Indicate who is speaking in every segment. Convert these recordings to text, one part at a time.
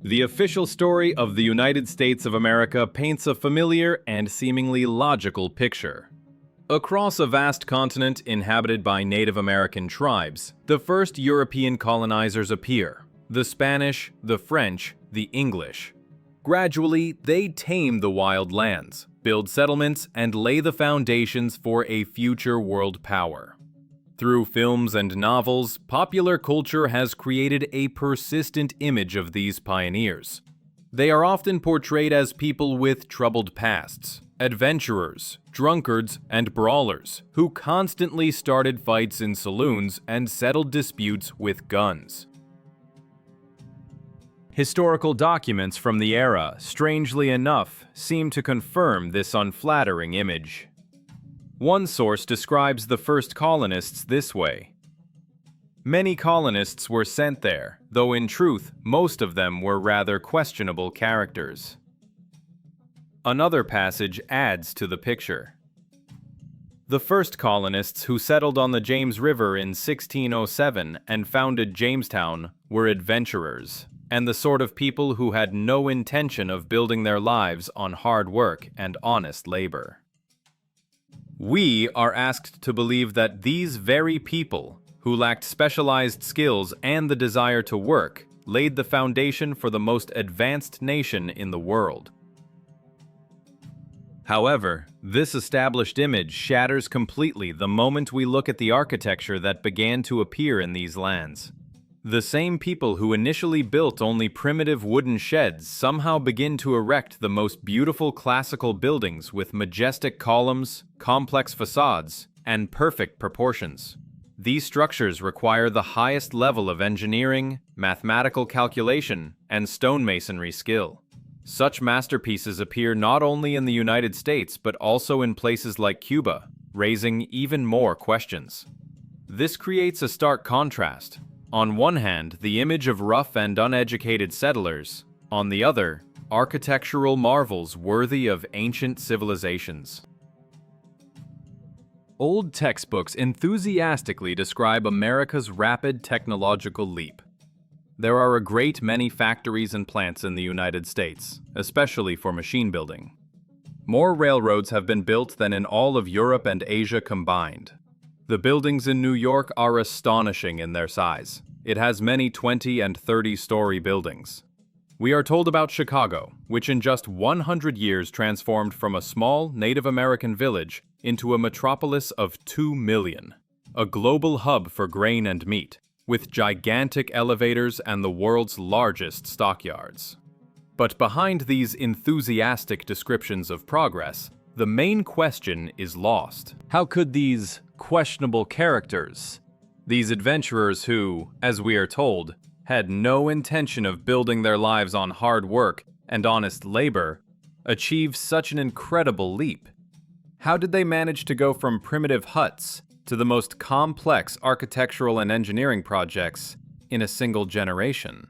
Speaker 1: The official story of the United States of America paints a familiar and seemingly logical picture. Across a vast continent inhabited by Native American tribes, the first European colonizers appear: the Spanish, the French, the English. Gradually, they tame the wild lands, build settlements, and lay the foundations for a future world power. Through films and novels, popular culture has created a persistent image of these pioneers. They are often portrayed as people with troubled pasts, adventurers, drunkards, and brawlers who constantly started fights in saloons and settled disputes with guns. Historical documents from the era, strangely enough, seem to confirm this unflattering image. One source describes the first colonists this way: "Many colonists were sent there, though in truth, most of them were rather questionable characters." Another passage adds to the picture. "The first colonists who settled on the James River in 1607 and founded Jamestown were adventurers, and the sort of people who had no intention of building their lives on hard work and honest labor." We are asked to believe that these very people, who lacked specialized skills and the desire to work, laid the foundation for the most advanced nation in the world. However, this established image shatters completely the moment we look at the architecture that began to appear in these lands. The same people who initially built only primitive wooden sheds somehow begin to erect the most beautiful classical buildings with majestic columns, complex facades, and perfect proportions. These structures require the highest level of engineering, mathematical calculation, and stonemasonry skill. Such masterpieces appear not only in the United States but also in places like Cuba, raising even more questions. This creates a stark contrast. On one hand, the image of rough and uneducated settlers; on the other, architectural marvels worthy of ancient civilizations. Old textbooks enthusiastically describe America's rapid technological leap. There are a great many factories and plants in the United States, especially for machine building. More railroads have been built than in all of Europe and Asia combined. The buildings in New York are astonishing in their size. It has many 20- and 30-story buildings. We are told about Chicago, which in just 100 years transformed from a small Native American village into a metropolis of 2 million, a global hub for grain and meat, with gigantic elevators and the world's largest stockyards. But behind these enthusiastic descriptions of progress, the main question is lost. How could these questionable characters, these adventurers who, as we are told, had no intention of building their lives on hard work and honest labor, achieve such an incredible leap? How did they manage to go from primitive huts to the most complex architectural and engineering projects in a single generation?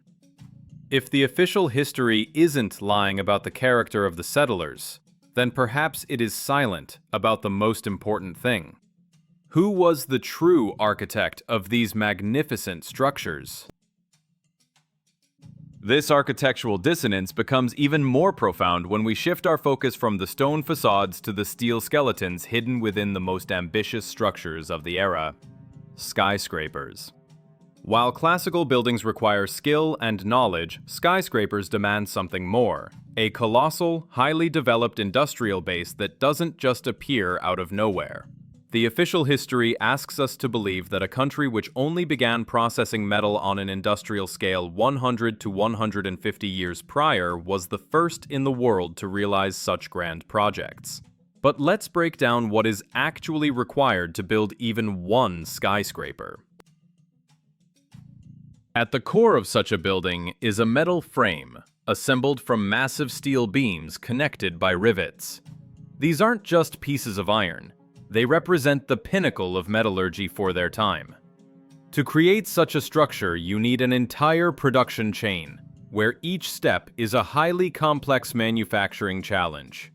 Speaker 1: If the official history isn't lying about the character of the settlers, then perhaps it is silent about the most important thing. Who was the true architect of these magnificent structures? This architectural dissonance becomes even more profound when we shift our focus from the stone facades to the steel skeletons hidden within the most ambitious structures of the era: skyscrapers. While classical buildings require skill and knowledge, skyscrapers demand something more: a colossal, highly developed industrial base that doesn't just appear out of nowhere. The official history asks us to believe that a country which only began processing metal on an industrial scale 100 to 150 years prior was the first in the world to realize such grand projects. But let's break down what is actually required to build even one skyscraper. At the core of such a building is a metal frame, assembled from massive steel beams connected by rivets. These aren't just pieces of iron. They represent the pinnacle of metallurgy for their time. To create such a structure, you need an entire production chain, where each step is a highly complex manufacturing challenge.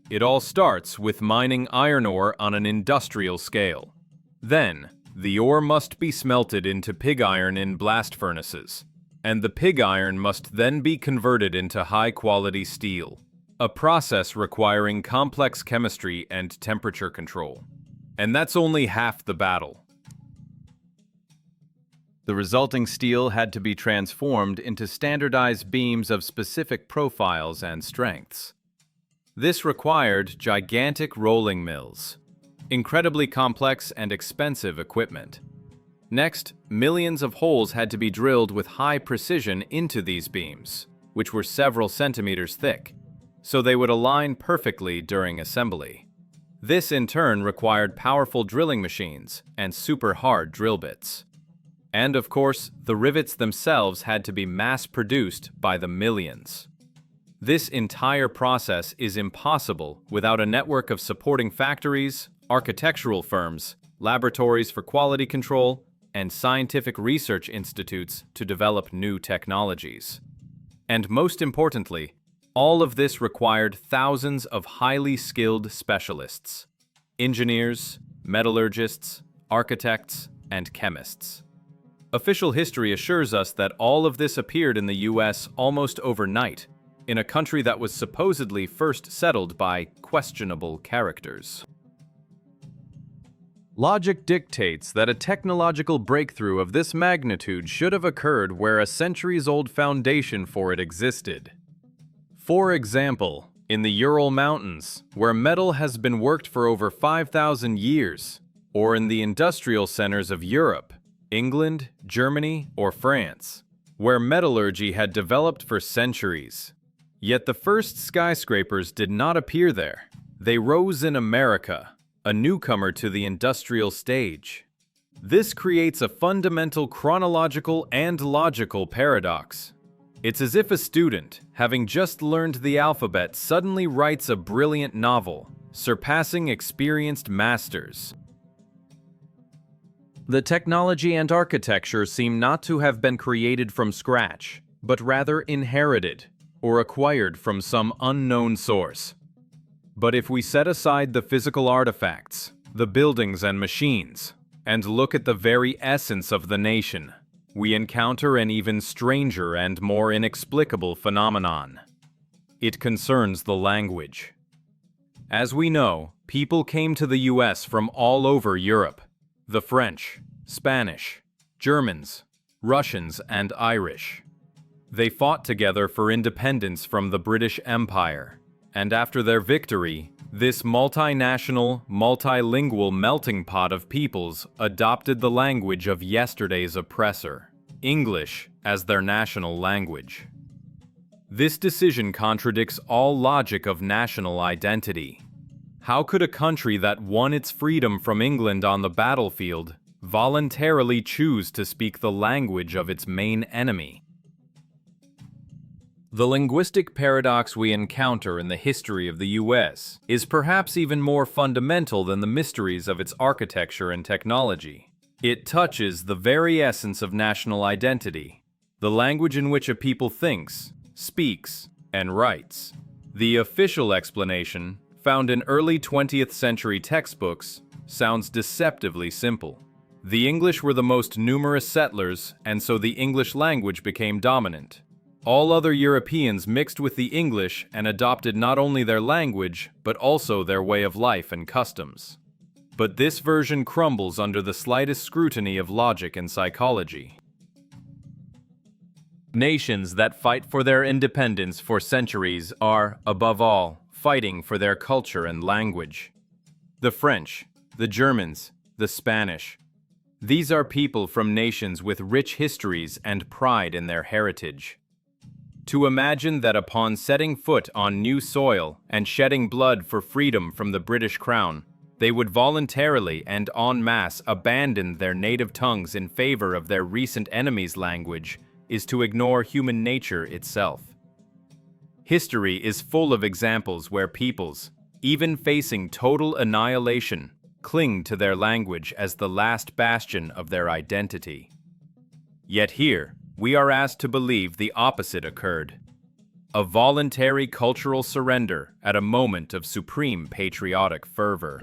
Speaker 1: It all starts with mining iron ore on an industrial scale. Then, the ore must be smelted into pig iron in blast furnaces. and the pig iron must then be converted into high-quality steel, a process requiring complex chemistry and temperature control. And that's only half the battle. The resulting steel had to be transformed into standardized beams of specific profiles and strengths. This required gigantic rolling mills, incredibly complex and expensive equipment. Next, millions of holes had to be drilled with high precision into these beams, which were several centimeters thick, so they would align perfectly during assembly. This in turn required powerful drilling machines and super hard drill bits. And of course, the rivets themselves had to be mass-produced by the millions. This entire process is impossible without a network of supporting factories, architectural firms, laboratories for quality control, and scientific research institutes to develop new technologies. And most importantly, all of this required thousands of highly skilled specialists: engineers, metallurgists, architects, and chemists. Official history assures us that all of this appeared in the US almost overnight, in a country that was supposedly first settled by questionable characters. Logic dictates that a technological breakthrough of this magnitude should have occurred where a centuries-old foundation for it existed. For example, in the Ural Mountains, where metal has been worked for over 5,000 years, or in the industrial centers of Europe, England, Germany, or France, where metallurgy had developed for centuries. Yet the first skyscrapers did not appear there. They rose in America, a newcomer to the industrial stage. This creates a fundamental chronological and logical paradox. It's as if a student, having just learned the alphabet, suddenly writes a brilliant novel, surpassing experienced masters. The technology and architecture seem not to have been created from scratch, but rather inherited or acquired from some unknown source. But if we set aside the physical artifacts, the buildings and machines, and look at the very essence of the nation, we encounter an even stranger and more inexplicable phenomenon. It concerns the language. As we know, people came to the US from all over Europe: the French, Spanish, Germans, Russians, and Irish. They fought together for independence from the British Empire, and after their victory, this multinational, multilingual melting pot of peoples adopted the language of yesterday's oppressor, English, as their national language. This decision contradicts all logic of national identity. How could a country that won its freedom from England on the battlefield voluntarily choose to speak the language of its main enemy? The linguistic paradox we encounter in the history of the US is perhaps even more fundamental than the mysteries of its architecture and technology. It touches the very essence of national identity, the language in which a people thinks, speaks, and writes. The official explanation, found in early 20th century textbooks, sounds deceptively simple. The English were the most numerous settlers, and so the English language became dominant. All other Europeans mixed with the English and adopted not only their language, but also their way of life and customs. But this version crumbles under the slightest scrutiny of logic and psychology. Nations that fight for their independence for centuries are, above all, fighting for their culture and language. The French, the Germans, the Spanish. These are people from nations with rich histories and pride in their heritage. To imagine that upon setting foot on new soil and shedding blood for freedom from the British Crown, they would voluntarily and en masse abandon their native tongues in favor of their recent enemy's language is to ignore human nature itself. History is full of examples where peoples, even facing total annihilation, cling to their language as the last bastion of their identity. Yet here, we are asked to believe the opposite occurred. A voluntary cultural surrender at a moment of supreme patriotic fervor.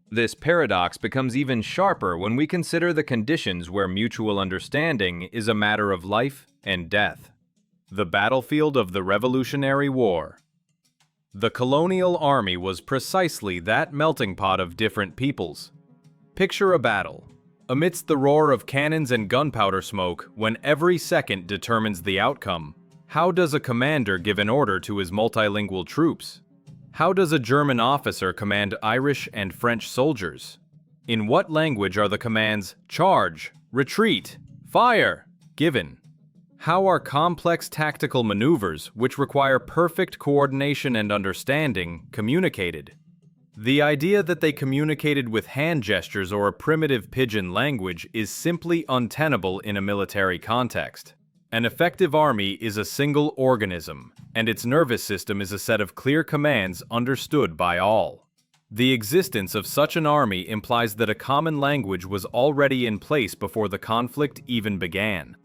Speaker 1: This paradox becomes even sharper when we consider the conditions where mutual understanding is a matter of life and death. The battlefield of the Revolutionary War. The colonial army was precisely that melting pot of different peoples. Picture a battle. Amidst the roar of cannons and gunpowder smoke, when every second determines the outcome, how does a commander give an order to his multilingual troops? How does a German officer command Irish and French soldiers? In what language are the commands "charge," "retreat," "fire" given? How are complex tactical maneuvers, which require perfect coordination and understanding, communicated? The idea that they communicated with hand gestures or a primitive pidgin language is simply untenable in a military context. An effective army is a single organism, and its nervous system is a set of clear commands understood by all. The existence of such an army implies that a common language was already in place before the conflict even began.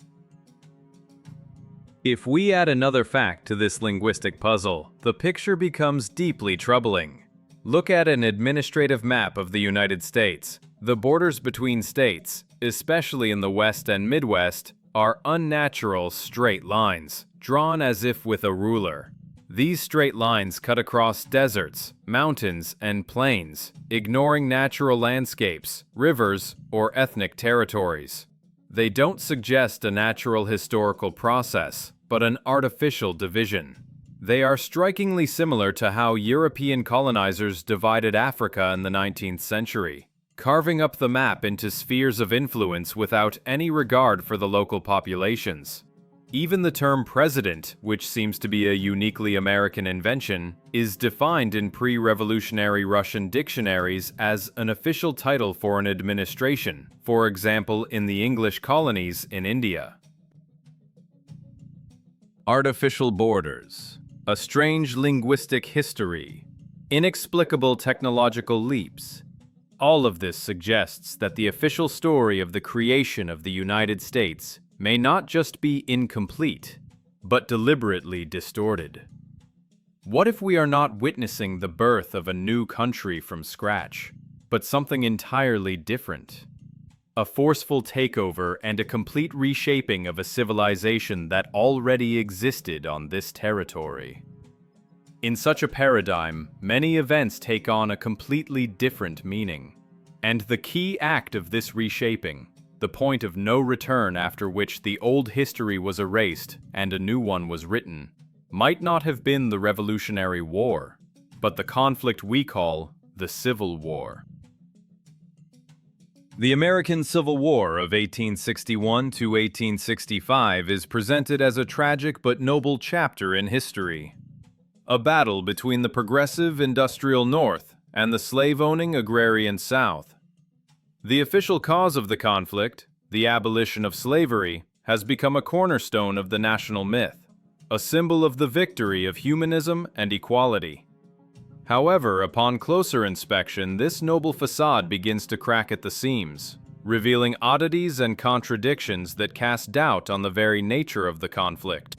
Speaker 1: If we add another fact to this linguistic puzzle, the picture becomes deeply troubling. Look at an administrative map of the United States. The borders between states, especially in the West and Midwest, are unnatural straight lines, drawn as if with a ruler. These straight lines cut across deserts, mountains, and plains, ignoring natural landscapes, rivers, or ethnic territories. They don't suggest a natural historical process, but an artificial division. They are strikingly similar to how European colonizers divided Africa in the 19th century, carving up the map into spheres of influence without any regard for the local populations. Even the term president, which seems to be a uniquely American invention, is defined in pre-revolutionary Russian dictionaries as an official title for an administration, for example in the English colonies in India. Artificial borders. A strange linguistic history. Inexplicable technological leaps. All of this suggests that the official story of the creation of the United States may not just be incomplete, but deliberately distorted. What if we are not witnessing the birth of a new country from scratch, but something entirely different? A forceful takeover and a complete reshaping of a civilization that already existed on this territory. In such a paradigm, many events take on a completely different meaning. And the key act of this reshaping, the point of no return after which the old history was erased and a new one was written, might not have been the Revolutionary War, but the conflict we call the Civil War. The American Civil War of 1861 to 1865 is presented as a tragic but noble chapter in history. A battle between the progressive industrial North and the slave-owning agrarian South. The official cause of the conflict, the abolition of slavery, has become a cornerstone of the national myth, a symbol of the victory of humanism and equality. However, upon closer inspection, this noble facade begins to crack at the seams, revealing oddities and contradictions that cast doubt on the very nature of the conflict.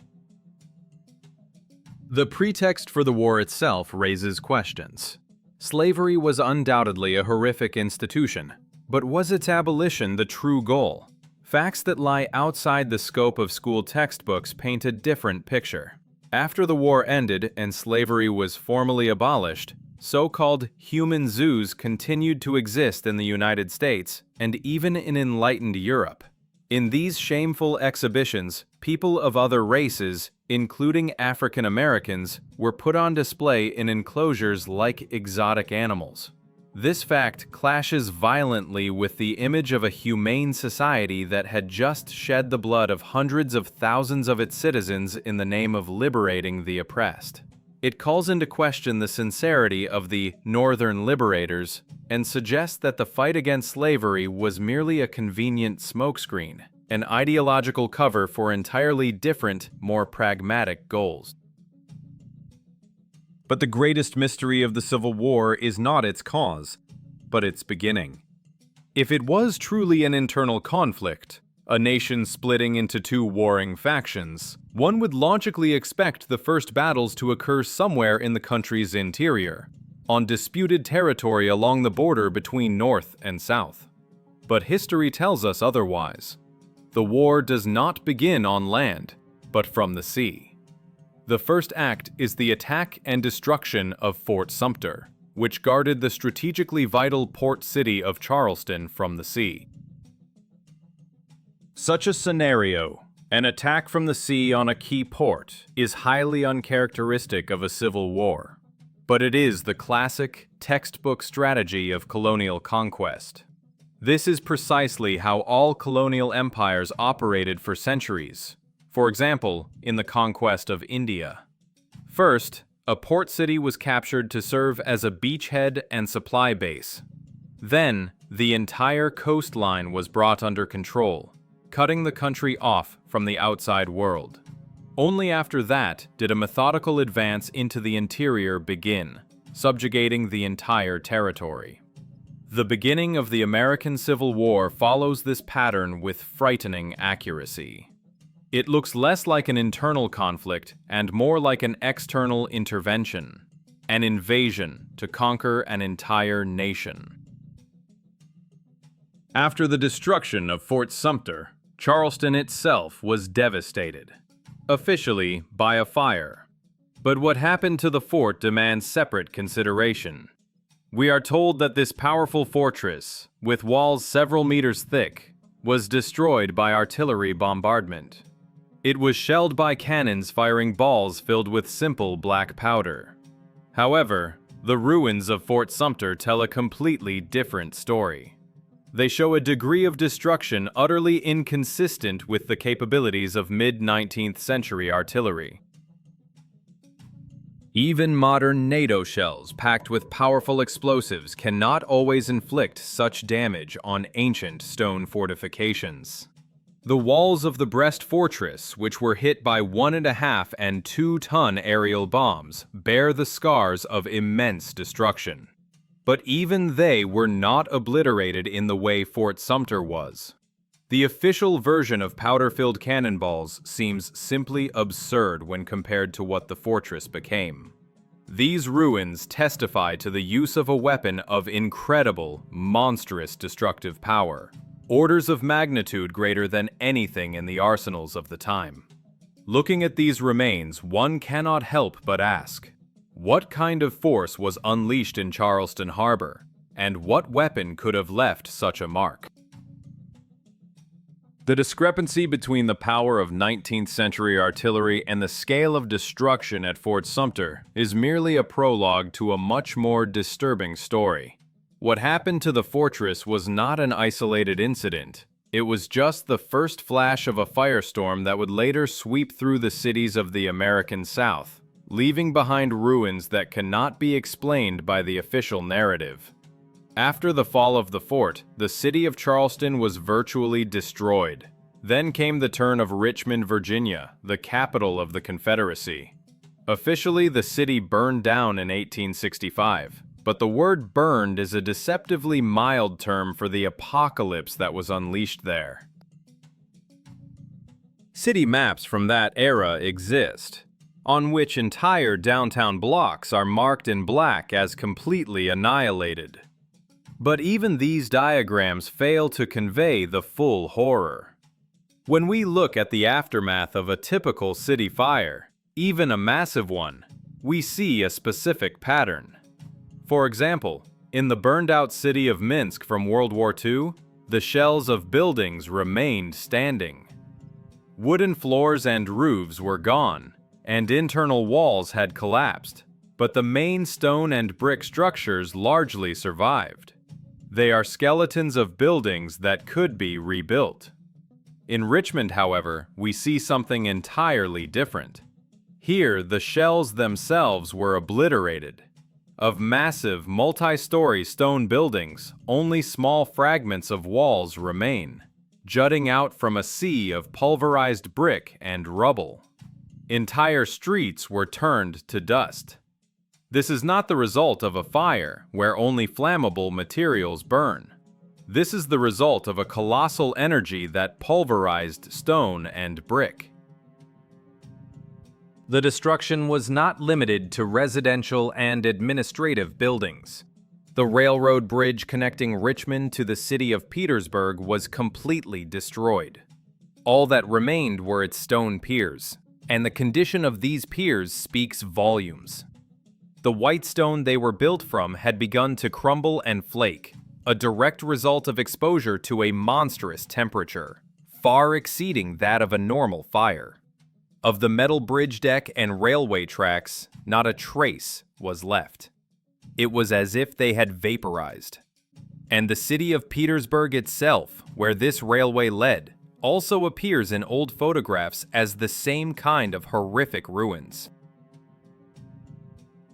Speaker 1: The pretext for the war itself raises questions. Slavery was undoubtedly a horrific institution, but was its abolition the true goal? Facts that lie outside the scope of school textbooks paint a different picture. After the war ended and slavery was formally abolished, so-called human zoos continued to exist in the United States and even in enlightened Europe. In these shameful exhibitions, people of other races, including African Americans, were put on display in enclosures like exotic animals. This fact clashes violently with the image of a humane society that had just shed the blood of hundreds of thousands of its citizens in the name of liberating the oppressed. It calls into question the sincerity of the Northern liberators and suggests that the fight against slavery was merely a convenient smokescreen, an ideological cover for entirely different, more pragmatic goals. But the greatest mystery of the Civil War is not its cause, but its beginning. If it was truly an internal conflict, a nation splitting into two warring factions, one would logically expect the first battles to occur somewhere in the country's interior. on disputed territory along the border between North and South. But history tells us otherwise. The war does not begin on land, but from the sea. The first act is the attack and destruction of Fort Sumter, which guarded the strategically vital port city of Charleston from the sea. Such a scenario, an attack from the sea on a key port, is highly uncharacteristic of a civil war. But it is the classic, textbook strategy of colonial conquest. This is precisely how all colonial empires operated for centuries. For example, in the conquest of India. First, a port city was captured to serve as a beachhead and supply base. Then, the entire coastline was brought under control, cutting the country off from the outside world. Only after that did a methodical advance into the interior begin, subjugating the entire territory. The beginning of the American Civil War follows this pattern with frightening accuracy. It looks less like an internal conflict and more like an external intervention, an invasion to conquer an entire nation. After the destruction of Fort Sumter, Charleston itself was devastated, officially by a fire. But what happened to the fort demands separate consideration. We are told that this powerful fortress, with walls several meters thick, was destroyed by artillery bombardment. It was shelled by cannons firing balls filled with simple black powder. However, the ruins of Fort Sumter tell a completely different story. They show a degree of destruction utterly inconsistent with the capabilities of mid-19th century artillery. Even modern NATO shells packed with powerful explosives cannot always inflict such damage on ancient stone fortifications. The walls of the Brest Fortress, which were hit by 1.5 and 2-ton aerial bombs, bear the scars of immense destruction. But even they were not obliterated in the way Fort Sumter was. The official version of powder-filled cannonballs seems simply absurd when compared to what the fortress became. These ruins testify to the use of a weapon of incredible, monstrous destructive power, orders of magnitude greater than anything in the arsenals of the time. Looking at these remains, one cannot help but ask, what kind of force was unleashed in Charleston Harbor, and what weapon could have left such a mark? The discrepancy between the power of 19th century artillery and the scale of destruction at Fort Sumter is merely a prologue to a much more disturbing story. What happened to the fortress was not an isolated incident. It was just the first flash of a firestorm that would later sweep through the cities of the American South, leaving behind ruins that cannot be explained by the official narrative. After the fall of the fort, the city of Charleston was virtually destroyed. Then came the turn of Richmond, Virginia, the capital of the Confederacy. Officially, the city burned down in 1865. But the word burned is a deceptively mild term for the apocalypse that was unleashed there. City maps from that era exist, on which entire downtown blocks are marked in black as completely annihilated. But even these diagrams fail to convey the full horror. When we look at the aftermath of a typical city fire, even a massive one, we see a specific pattern. For example, in the burned-out city of Minsk from World War II, the shells of buildings remained standing. Wooden floors and roofs were gone, and internal walls had collapsed, but the main stone and brick structures largely survived. They are skeletons of buildings that could be rebuilt. In Richmond, however, we see something entirely different. Here, the shells themselves were obliterated. Of massive, multi-story stone buildings, only small fragments of walls remain, jutting out from a sea of pulverized brick and rubble. Entire streets were turned to dust. This is not the result of a fire where only flammable materials burn. This is the result of a colossal energy that pulverized stone and brick. The destruction was not limited to residential and administrative buildings. The railroad bridge connecting Richmond to the city of Petersburg was completely destroyed. All that remained were its stone piers, and the condition of these piers speaks volumes. The white stone they were built from had begun to crumble and flake, a direct result of exposure to a monstrous temperature, far exceeding that of a normal fire. Of the metal bridge deck and railway tracks, not a trace was left. It was as if they had vaporized. And the city of Petersburg itself, where this railway led, also appears in old photographs as the same kind of horrific ruins.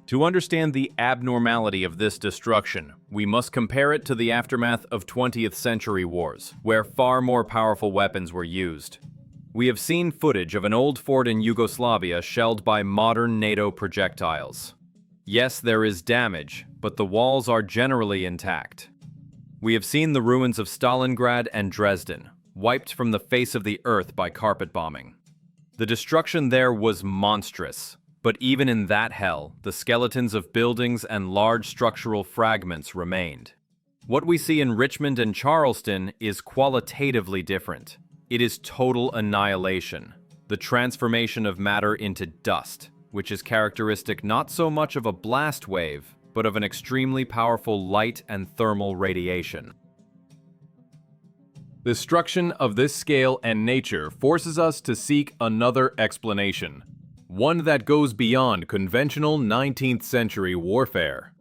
Speaker 1: To understand the abnormality of this destruction, we must compare it to the aftermath of 20th century wars, where far more powerful weapons were used. We have seen footage of an old fort in Yugoslavia shelled by modern NATO projectiles. Yes, there is damage, but the walls are generally intact. We have seen the ruins of Stalingrad and Dresden, wiped from the face of the earth by carpet bombing. The destruction there was monstrous, but even in that hell, the skeletons of buildings and large structural fragments remained. What we see in Richmond and Charleston is qualitatively different. It is total annihilation, the transformation of matter into dust, which is characteristic not so much of a blast wave, but of an extremely powerful light and thermal radiation. The destruction of this scale and nature forces us to seek another explanation, one that goes beyond conventional 19th century warfare.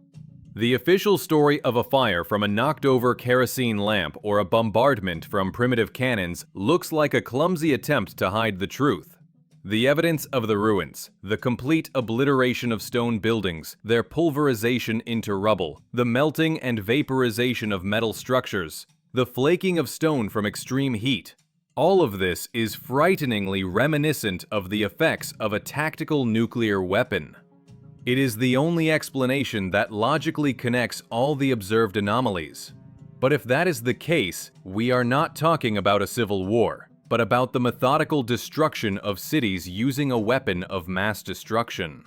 Speaker 1: The official story of a fire from a knocked-over kerosene lamp or a bombardment from primitive cannons looks like a clumsy attempt to hide the truth. The evidence of the ruins, the complete obliteration of stone buildings, their pulverization into rubble, the melting and vaporization of metal structures, the flaking of stone from extreme heat, all of this is frighteningly reminiscent of the effects of a tactical nuclear weapon. It is the only explanation that logically connects all the observed anomalies. But if that is the case, we are not talking about a civil war, but about the methodical destruction of cities using a weapon of mass destruction.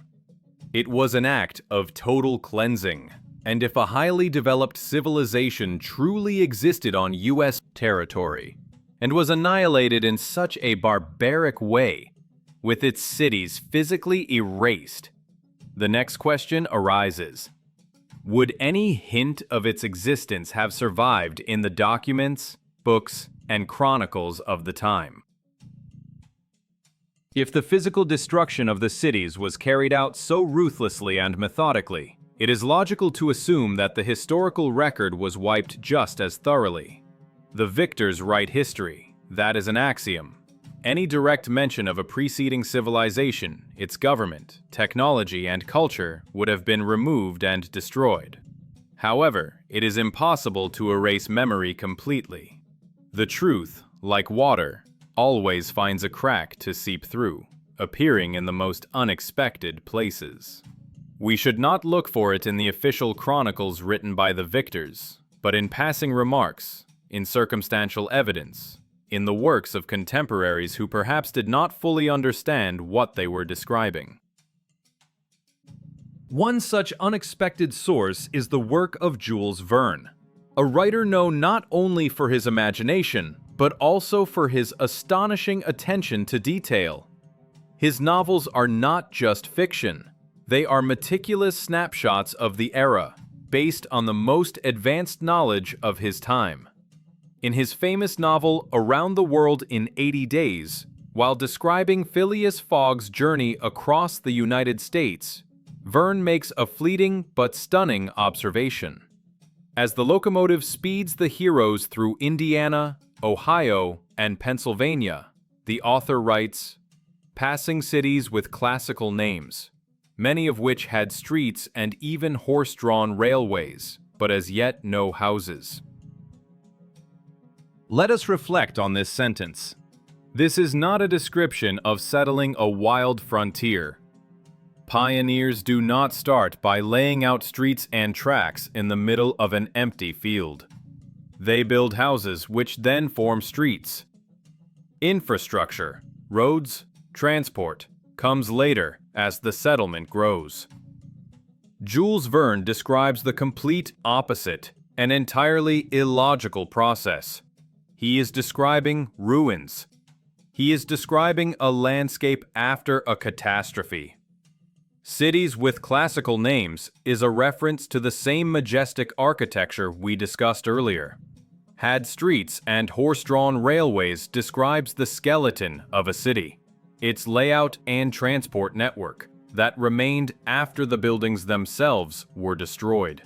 Speaker 1: It was an act of total cleansing. And if a highly developed civilization truly existed on U.S. territory and was annihilated in such a barbaric way, with its cities physically erased, the next question arises: would any hint of its existence have survived in the documents, books, and chronicles of the time? If the physical destruction of the cities was carried out so ruthlessly and methodically, it is logical to assume that the historical record was wiped just as thoroughly. The victors write history. That is an axiom. Any direct mention of a preceding civilization, its government, technology, and culture would have been removed and destroyed. However, it is impossible to erase memory completely. The truth, like water, always finds a crack to seep through, appearing in the most unexpected places. We should not look for it in the official chronicles written by the victors, but in passing remarks, in circumstantial evidence, in the works of contemporaries who perhaps did not fully understand what they were describing. One such unexpected source is the work of Jules Verne, a writer known not only for his imagination, but also for his astonishing attention to detail. His novels are not just fiction. They are meticulous snapshots of the era, based on the most advanced knowledge of his time. In his famous novel Around the World in 80 Days, while describing Phileas Fogg's journey across the United States, Verne makes a fleeting but stunning observation. As the locomotive speeds the heroes through Indiana, Ohio, and Pennsylvania, the author writes, "Passing cities with classical names, many of which had streets and even horse-drawn railways, but as yet no houses." Let us reflect on this sentence. This is not a description of settling a wild frontier. Pioneers do not start by laying out streets and tracks in the middle of an empty field. They build houses which then form streets. Infrastructure, roads, transport, comes later as the settlement grows. Jules Verne describes the complete opposite, an entirely illogical process. He is describing ruins. He is describing a landscape after a catastrophe. Cities with classical names is a reference to the same majestic architecture we discussed earlier. Had streets and horse-drawn railways describes the skeleton of a city, its layout and transport network that remained after the buildings themselves were destroyed.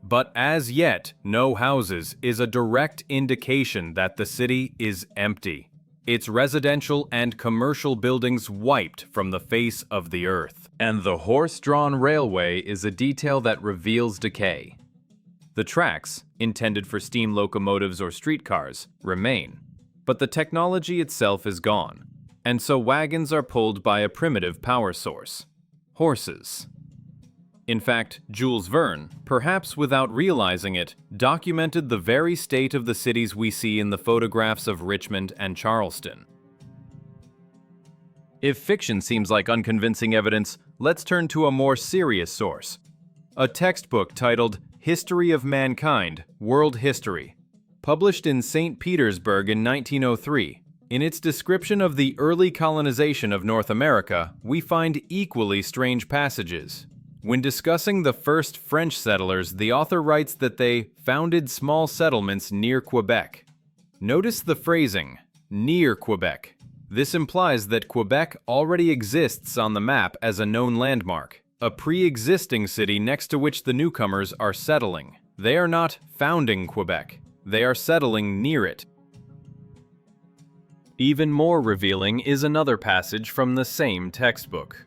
Speaker 1: But as yet, no houses is a direct indication that the city is empty, its residential and commercial buildings wiped from the face of the earth. And the horse-drawn railway is a detail that reveals decay. The tracks, intended for steam locomotives or streetcars, remain, but the technology itself is gone, and so wagons are pulled by a primitive power source: horses. In fact, Jules Verne, perhaps without realizing it, documented the very state of the cities we see in the photographs of Richmond and Charleston. If fiction seems like unconvincing evidence, let's turn to a more serious source. A textbook titled History of Mankind, World History, published in St. Petersburg in 1903. In its description of the early colonization of North America, we find equally strange passages. When discussing the first French settlers, the author writes that they founded small settlements near Quebec. Notice the phrasing, near Quebec. This implies that Quebec already exists on the map as a known landmark, a pre-existing city next to which the newcomers are settling. They are not founding Quebec, they are settling near it. Even more revealing is another passage from the same textbook.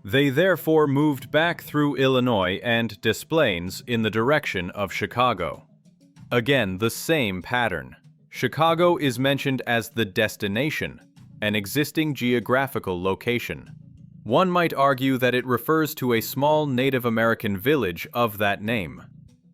Speaker 1: They therefore moved back through Illinois and Des Plaines in the direction of Chicago. Again, the same pattern. Chicago is mentioned as the destination, an existing geographical location. One might argue that it refers to a small Native American village of that name.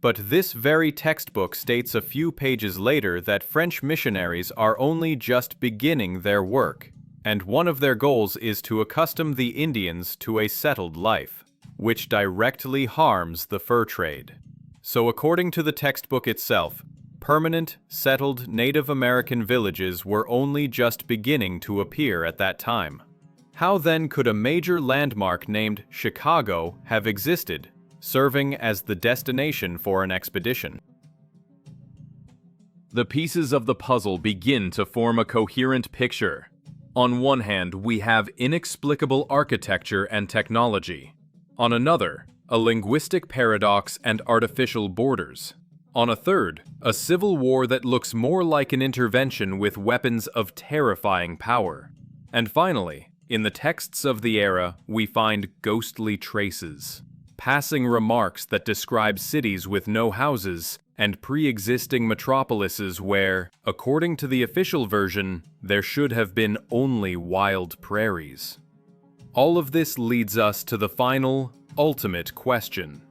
Speaker 1: But this very textbook states a few pages later that French missionaries are only just beginning their work, and one of their goals is to accustom the Indians to a settled life, which directly harms the fur trade. So according to the textbook itself, permanent, settled Native American villages were only just beginning to appear at that time. How then could a major landmark named Chicago have existed, serving as the destination for an expedition? The pieces of the puzzle begin to form a coherent picture. On one hand, we have inexplicable architecture and technology. On another, a linguistic paradox and artificial borders. On a third, a civil war that looks more like an intervention with weapons of terrifying power. And finally, in the texts of the era, we find ghostly traces, passing remarks that describe cities with no houses and pre-existing metropolises where, according to the official version, there should have been only wild prairies. All of this leads us to the final, ultimate question.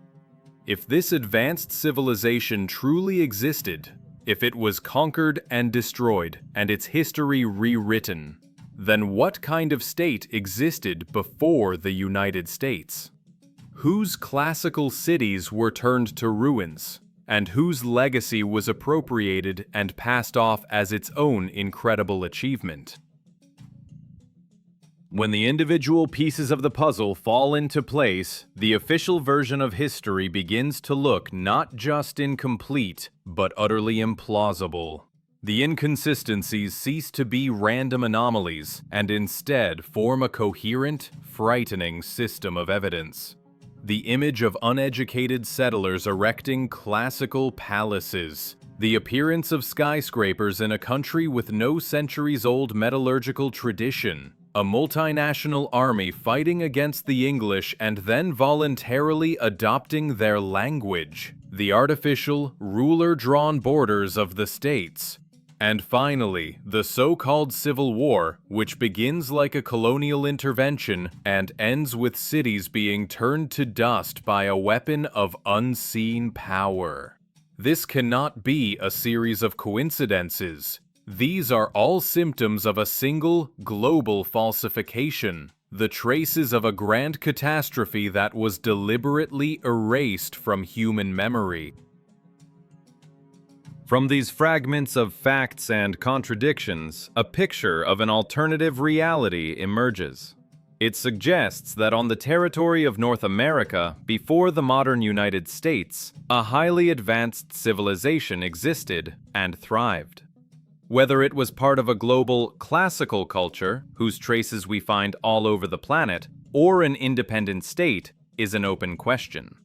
Speaker 1: If this advanced civilization truly existed, if it was conquered and destroyed and its history rewritten, then what kind of state existed before the United States? Whose classical cities were turned to ruins, and whose legacy was appropriated and passed off as its own incredible achievement? When the individual pieces of the puzzle fall into place, the official version of history begins to look not just incomplete, but utterly implausible. The inconsistencies cease to be random anomalies and instead form a coherent, frightening system of evidence. The image of uneducated settlers erecting classical palaces, the appearance of skyscrapers in a country with no centuries-old metallurgical tradition, a multinational army fighting against the English and then voluntarily adopting their language, the artificial, ruler-drawn borders of the states, and finally, the so-called Civil War, which begins like a colonial intervention and ends with cities being turned to dust by a weapon of unseen power. This cannot be a series of coincidences. These are all symptoms of a single, global falsification. the traces of a grand catastrophe that was deliberately erased from human memory. From these fragments of facts and contradictions, a picture of an alternative reality emerges. It suggests that on the territory of North America, before the modern United States, a highly advanced civilization existed and thrived. Whether it was part of a global classical culture, whose traces we find all over the planet, or an independent state, is an open question.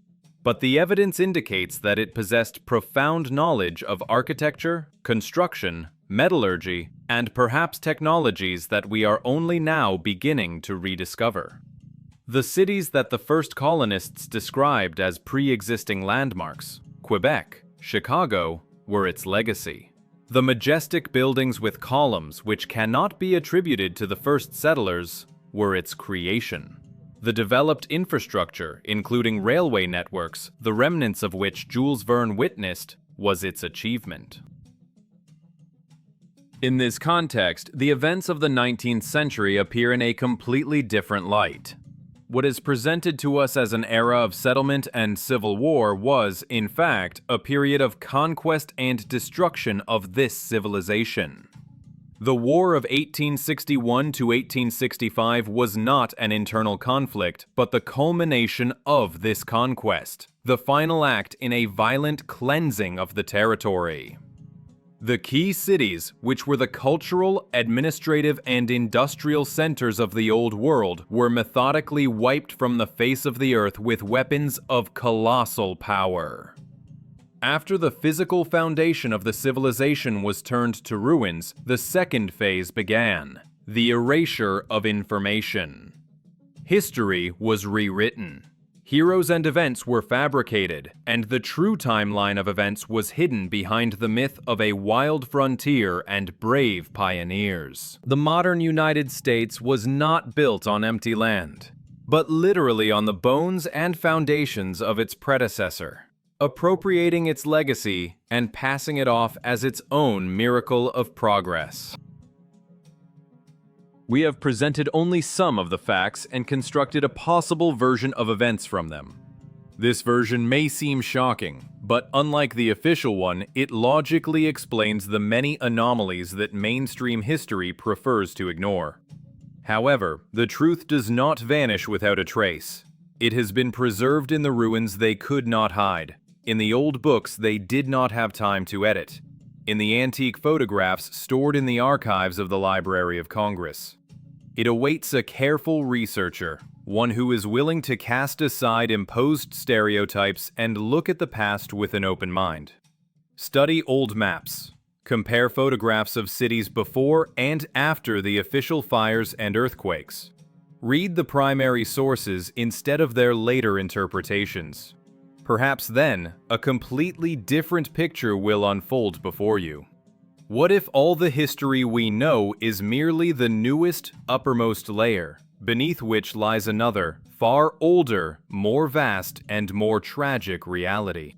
Speaker 1: But the evidence indicates that it possessed profound knowledge of architecture, construction, metallurgy, and perhaps technologies that we are only now beginning to rediscover. The cities that the first colonists described as pre-existing landmarks, Quebec, Chicago, were its legacy. The majestic buildings with columns which cannot be attributed to the first settlers were its creation. The developed infrastructure, including railway networks, the remnants of which Jules Verne witnessed, was its achievement. In this context, the events of the 19th century appear in a completely different light. What is presented to us as an era of settlement and civil war was, in fact, a period of conquest and destruction of this civilization. The War of 1861 to 1865 was not an internal conflict, but the culmination of this conquest, the final act in a violent cleansing of the territory. The key cities, which were the cultural, administrative, and industrial centers of the Old World, were methodically wiped from the face of the earth with weapons of colossal power. After the physical foundation of the civilization was turned to ruins, the second phase began, the erasure of information. History was rewritten. Heroes and events were fabricated, and the true timeline of events was hidden behind the myth of a wild frontier and brave pioneers. The modern United States was not built on empty land, but literally on the bones and foundations of its predecessor, appropriating its legacy and passing it off as its own miracle of progress. We have presented only some of the facts and constructed a possible version of events from them. This version may seem shocking, but unlike the official one, it logically explains the many anomalies that mainstream history prefers to ignore. However, the truth does not vanish without a trace. It has been preserved in the ruins they could not hide, in the old books they did not have time to edit, in the antique photographs stored in the archives of the Library of Congress. It awaits a careful researcher, one who is willing to cast aside imposed stereotypes and look at the past with an open mind. Study old maps. Compare photographs of cities before and after the official fires and earthquakes. Read the primary sources instead of their later interpretations. Perhaps then, a completely different picture will unfold before you. What if all the history we know is merely the newest, uppermost layer, beneath which lies another, far older, more vast, and more tragic reality?